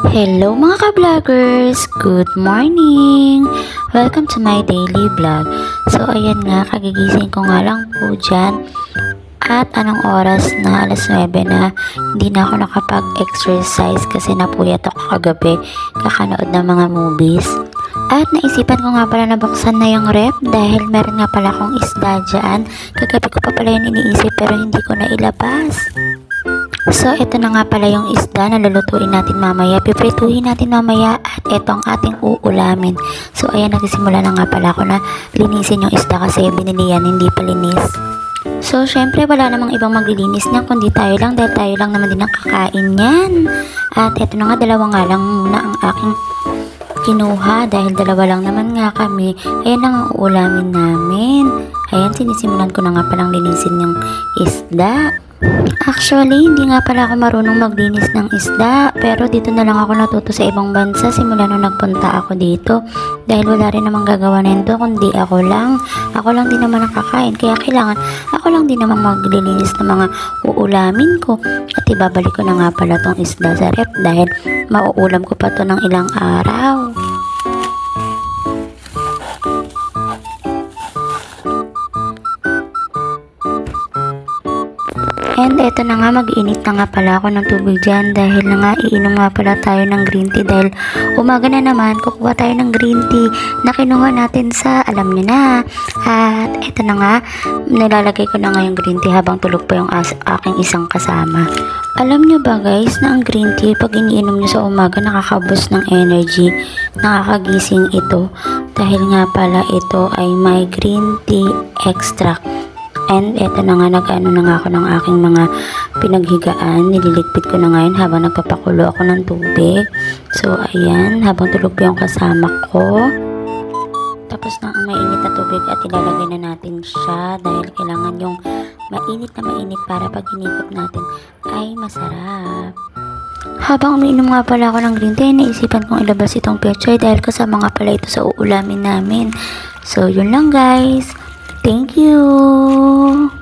Hello mga ka-vloggers! Good morning! Welcome to my daily vlog. So ayan nga, kagigising ko nga lang po dyan. At anong oras na? Alas 9 na. Hindi na ako nakapag-exercise kasi napuyat ako kagabi kakanood ng mga movies. At naisipan ko nga pala na buksan na yung rep dahil meron nga pala akong isda dyan. Kagabi ko pa pala yun iniisip pero hindi ko na ilabas. So, ito na nga pala yung isda na lulutuin natin mamaya. Piprituhin natin mamaya at ito ang ating uulamin. So, ayan, nagsisimula na nga pala ako na linisin yung isda kasi binili yan, hindi pa linis. So, syempre, wala namang ibang maglilinis niyan kundi tayo lang dahil tayo lang naman din ang kakain yan. At ito na nga, dalawa nga lang muna ang aking kinuha dahil dalawa lang naman nga kami. Ayan ang uulamin namin. Ayan, sinisimulan ko na nga palang linisin yung isda. Actually, hindi nga pala ako marunong maglinis ng isda, pero dito na lang ako natuto sa ibang bansa simula nung nagpunta ako dito. Dahil wala rin namang gagawa nito kundi ako lang. Ako lang din naman nakakain, kaya kailangan ako lang din naman maglilinis ng mga uulamin ko. At ibabalik ko na nga pala tong isda sa rep dahil mauulam ko pa to ng ilang araw. And eto na nga, mag-init na nga pala ako ng tubig dyan dahil na nga iinom nga pala tayo ng green tea dahil umaga na naman kukuha tayo ng green tea na kinuha natin sa alam nyo na. At eto na nga, nilalagay ko na nga yung green tea habang tulog pa yung aking isang kasama. Alam nyo ba guys na ang green tea pag iniinom nyo sa umaga nakakaboost ng energy, nakakagising ito dahil nga pala ito ay may green tea extract. And eto na nga, nag-ano na nga ako ng aking mga pinaghigaan. Nililigpit ko na ngayon habang nagpapakulo ako ng tubig. So, ayan, habang tulog pa yung kasama ko. Tapos na ang mainit na tubig at ilalagay na natin siya dahil kailangan yung mainit na mainit para pag hinigop natin ay masarap. Habang umiinom nga pala ako ng green tea, naisipan kong ilabas itong pechay dahil kasama nga pala ito sa uulamin namin. So, yun lang guys. Thank you!